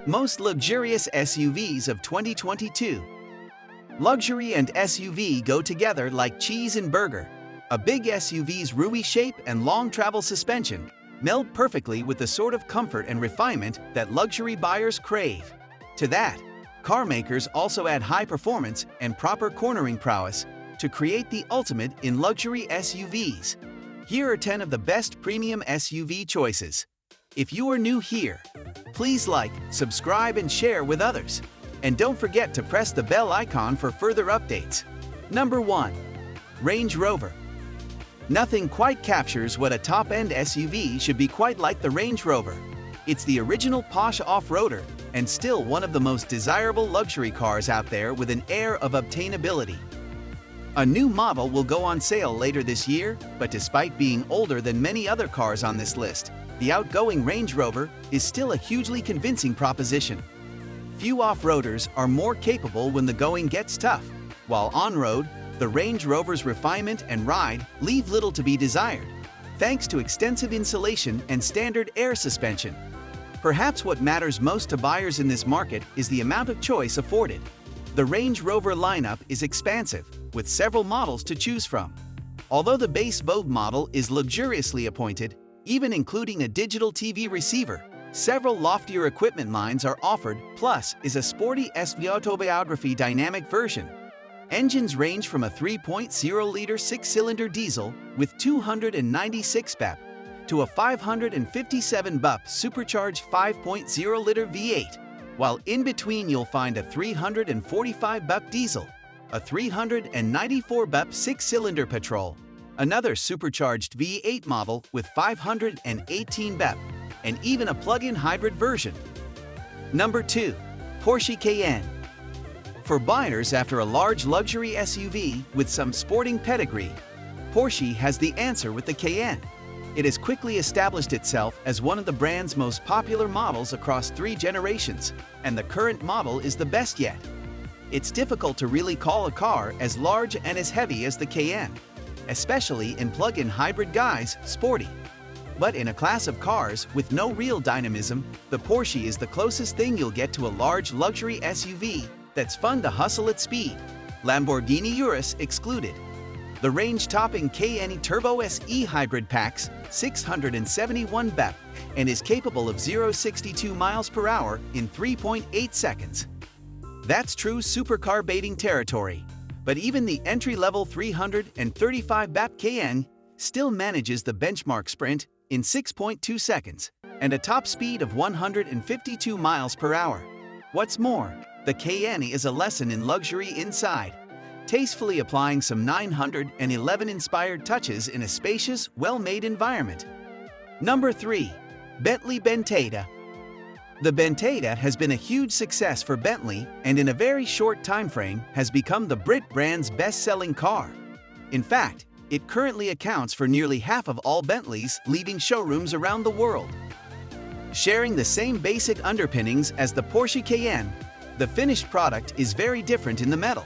Most luxurious SUVs of 2022. Luxury and SUV go together like cheese and burger. A big SUV's roomy shape and long travel suspension meld perfectly with the sort of comfort and refinement that luxury buyers crave. To that, car makers also add high performance and proper cornering prowess to create the ultimate in luxury SUVs. Here are 10 of the best premium SUV choices. If you are new here, please like, subscribe, and share with others. And don't forget to press the bell icon for further updates. Number 1. Range Rover. Nothing quite captures what a top-end SUV should be quite like the Range Rover. It's the original posh off-roader and still one of the most desirable luxury cars out there with an air of obtainability. A new model will go on sale later this year, but despite being older than many other cars on this list, the outgoing Range Rover is still a hugely convincing proposition. Few off-roaders are more capable when the going gets tough, while on-road, the Range Rover's refinement and ride leave little to be desired, thanks to extensive insulation and standard air suspension. Perhaps what matters most to buyers in this market is the amount of choice afforded. The Range Rover lineup is expansive, with several models to choose from. Although the base Vogue model is luxuriously appointed, even including a digital TV receiver, several loftier equipment lines are offered, plus is a sporty SV autobiography dynamic version. Engines range from a 3.0-liter six-cylinder diesel with 296 bp to a 557 bp supercharged 5.0-liter V8, while in between you'll find a 345 bp diesel, a 394 bp six-cylinder petrol, another supercharged V8 model with 518 bp, and even a plug-in hybrid version. Number 2. Porsche KN. For buyers after a large luxury SUV with some sporting pedigree, Porsche has the answer with the KN. It has quickly established itself as one of the brand's most popular models across 3 generations, and the current model is the best yet. It's difficult to really call a car as large and as heavy as the KN, especially in plug-in hybrid guise, sporty. But in a class of cars with no real dynamism, the Porsche is the closest thing you'll get to a large luxury SUV that's fun to hustle at speed, Lamborghini Urus excluded. The range-topping KN Turbo SE Hybrid packs 671 bp and is capable of 0-62 miles per hour in 3.8 seconds. That's true supercar baiting territory, but even the entry-level 335 bp KN still manages the benchmark sprint in 6.2 seconds and a top speed of 152 miles per hour. What's more, the KN is a lesson in luxury inside, tastefully applying some 911-inspired touches in a spacious, well-made environment. Number 3. Bentley Bentayga. The Bentayga has been a huge success for Bentley and in a very short time frame has become the Brit brand's best-selling car. In fact, it currently accounts for nearly half of all Bentleys leaving showrooms around the world. Sharing the same basic underpinnings as the Porsche KN, the finished product is very different in the metal.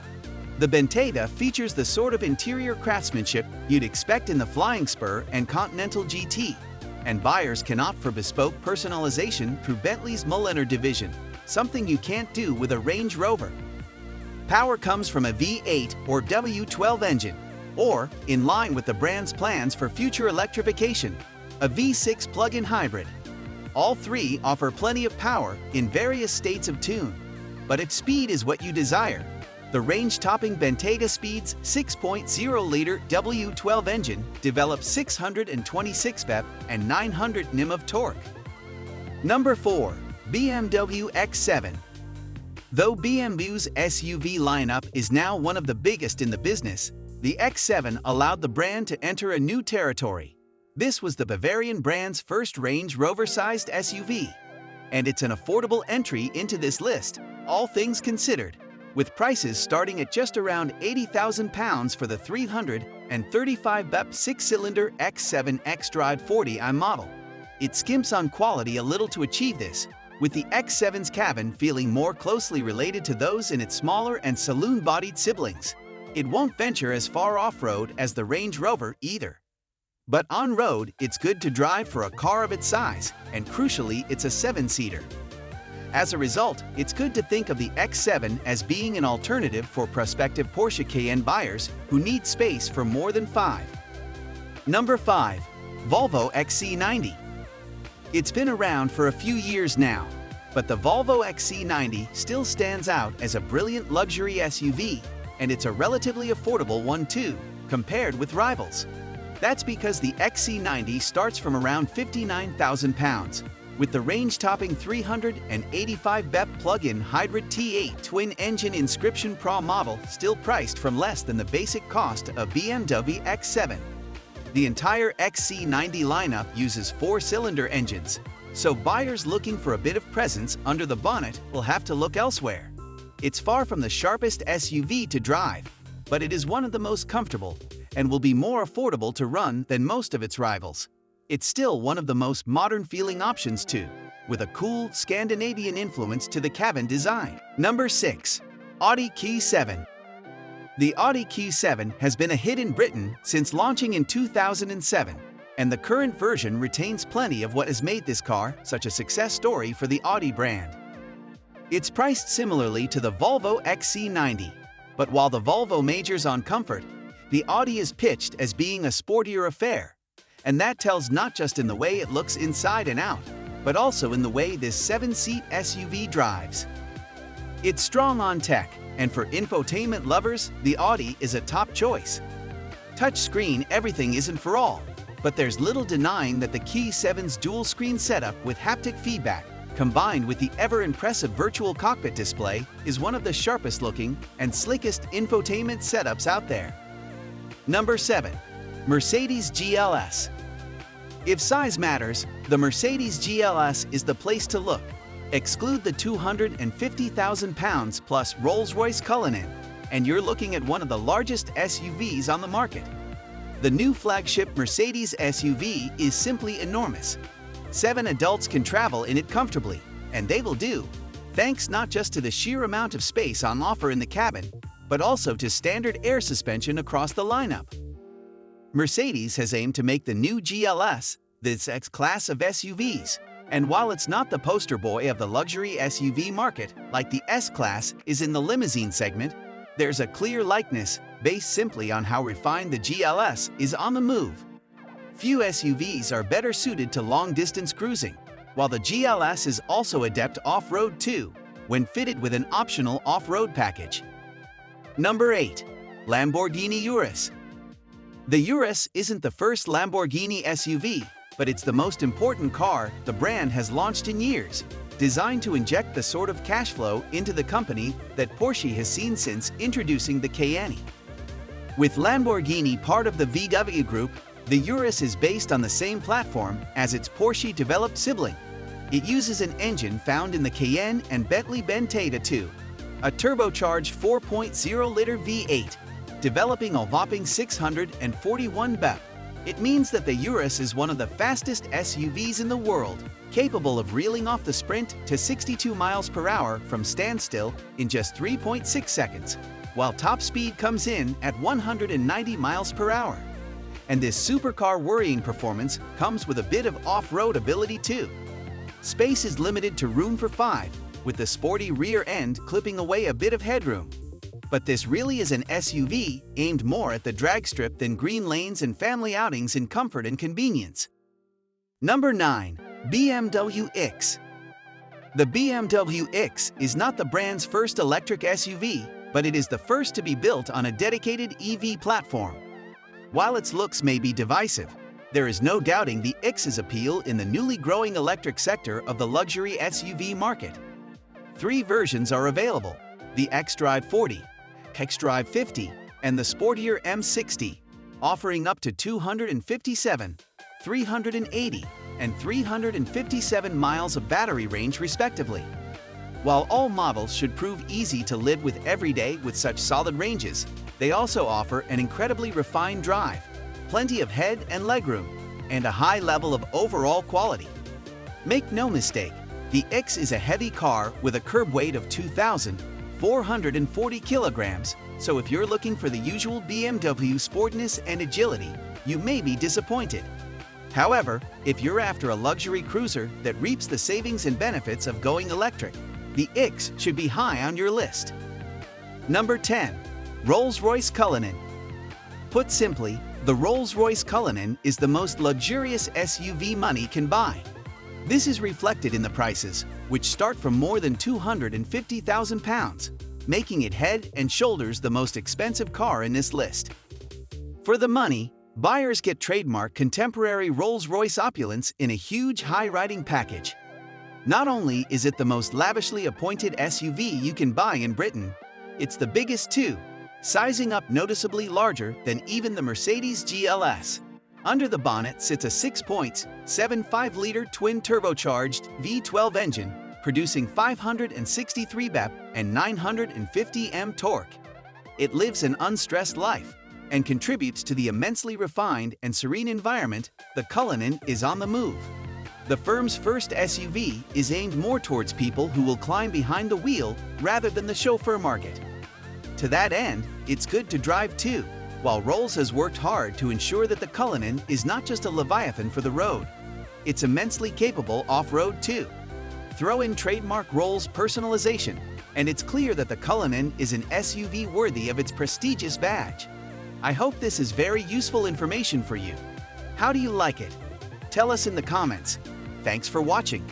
The Bentayga features the sort of interior craftsmanship you'd expect in the Flying Spur and Continental GT, and buyers can opt for bespoke personalization through Bentley's Mulliner division, something you can't do with a Range Rover. Power comes from a V8 or W12 engine, or, in line with the brand's plans for future electrification, a V6 plug-in hybrid. All 3 offer plenty of power in various states of tune. But if speed is what you desire, the range-topping Bentayga Speed's 6.0-liter W12 engine develops 626 bp and 900 Nm of torque. Number 4. BMW X7. Though BMW's SUV lineup is now one of the biggest in the business, the X7 allowed the brand to enter a new territory. This was the Bavarian brand's first Range Rover-sized SUV, and it's an affordable entry into this list, all things considered, with prices starting at just around £80,000 for the 335 bp 6-cylinder X7 xDrive 40i model. It skimps on quality a little to achieve this, with the X7's cabin feeling more closely related to those in its smaller and saloon-bodied siblings. It won't venture as far off-road as the Range Rover either. But on-road, it's good to drive for a car of its size, and crucially, it's a 7-seater. As a result, it's good to think of the X7 as being an alternative for prospective Porsche KN buyers who need space for more than 5. Number 5. Volvo XC90. It's been around for a few years now, but the Volvo XC90 still stands out as a brilliant luxury SUV, and it's a relatively affordable one too, compared with rivals. That's because the XC90 starts from around £59,000, with the range-topping 385 BP plug-in hybrid T8 twin-engine Inscription Pro model still priced from less than the basic cost of BMW X7. The entire XC90 lineup uses 4-cylinder engines, so buyers looking for a bit of presence under the bonnet will have to look elsewhere. It's far from the sharpest SUV to drive, but it is one of the most comfortable and will be more affordable to run than most of its rivals. It's still one of the most modern-feeling options too, with a cool Scandinavian influence to the cabin design. Number 6. Audi Q7. The Audi Q7 has been a hit in Britain since launching in 2007, and the current version retains plenty of what has made this car such a success story for the Audi brand. It's priced similarly to the Volvo XC90, but while the Volvo majors on comfort, the Audi is pitched as being a sportier affair, and that tells not just in the way it looks inside and out, but also in the way this 7-seat SUV drives. It's strong on tech, and for infotainment lovers, the Audi is a top choice. Touchscreen everything isn't for all, but there's little denying that the Q7's dual-screen setup with haptic feedback, combined with the ever-impressive virtual cockpit display, is one of the sharpest-looking and slickest infotainment setups out there. Number 7. Mercedes GLS. If size matters, the Mercedes GLS is the place to look. Exclude the £250,000 plus Rolls-Royce Cullinan, and you're looking at one of the largest SUVs on the market. The new flagship Mercedes SUV is simply enormous. 7 adults can travel in it comfortably, and they will do, thanks not just to the sheer amount of space on offer in the cabin, but also to standard air suspension across the lineup. Mercedes has aimed to make the new GLS this X-class of SUVs, and while it's not the poster boy of the luxury SUV market like the S-Class is in the limousine segment, there's a clear likeness based simply on how refined the GLS is on the move. Few SUVs are better suited to long-distance cruising, while the GLS is also adept off-road too, when fitted with an optional off-road package. Number 8. Lamborghini Urus. The Urus isn't the first Lamborghini SUV, but it's the most important car the brand has launched in years, designed to inject the sort of cash flow into the company that Porsche has seen since introducing the KN. With Lamborghini part of the VW Group, the Urus is based on the same platform as its Porsche-developed sibling. It uses an engine found in the KN and Bentley Bentayga too, a turbocharged 4.0-liter V8, developing a whopping 641 BP. It means that the Urus is one of the fastest SUVs in the world, capable of reeling off the sprint to 62 miles per hour from standstill in just 3.6 seconds, while top speed comes in at 190 miles per hour. And this supercar worrying performance comes with a bit of off-road ability too. Space is limited to room for 5, with the sporty rear end clipping away a bit of headroom. But this really is an SUV aimed more at the drag strip than green lanes and family outings in comfort and convenience. Number 9. BMW X. The BMW X is not the brand's first electric SUV, but it is the first to be built on a dedicated EV platform. While its looks may be divisive, there is no doubting the X's appeal in the newly growing electric sector of the luxury SUV market. 3 versions are available: the xDrive 40, xDrive 50, and the sportier M60, offering up to 257, 380, and 357 miles of battery range respectively. While all models should prove easy to live with every day with such solid ranges, they also offer an incredibly refined drive, plenty of head and legroom, and a high level of overall quality. Make no mistake, the X is a heavy car with a curb weight of 2,440 kilograms, so if you're looking for the usual BMW sportness and agility, you may be disappointed. However, if you're after a luxury cruiser that reaps the savings and benefits of going electric, the X should be high on your list. Number 10. Rolls-Royce Cullinan. Put simply, the Rolls-Royce Cullinan is the most luxurious SUV money can buy. This is reflected in the prices, which start from more than £250,000, making it head and shoulders the most expensive car in this list. For the money, buyers get trademark contemporary Rolls-Royce opulence in a huge high-riding package. Not only is it the most lavishly appointed SUV you can buy in Britain, it's the biggest too, sizing up noticeably larger than even the Mercedes GLS. Under the bonnet sits a 6.75-liter twin-turbocharged V12 engine, producing 563 bp and 950 N torque. It lives an unstressed life and contributes to the immensely refined and serene environment. The Cullinan is on the move. The firm's first SUV is aimed more towards people who will climb behind the wheel rather than the chauffeur market. To that end, it's good to drive too, while Rolls has worked hard to ensure that the Cullinan is not just a Leviathan for the road. It's immensely capable off-road too. Throw in trademark Rolls personalization, and it's clear that the Cullinan is an SUV worthy of its prestigious badge. I hope this is very useful information for you. How do you like it? Tell us in the comments. Thanks for watching.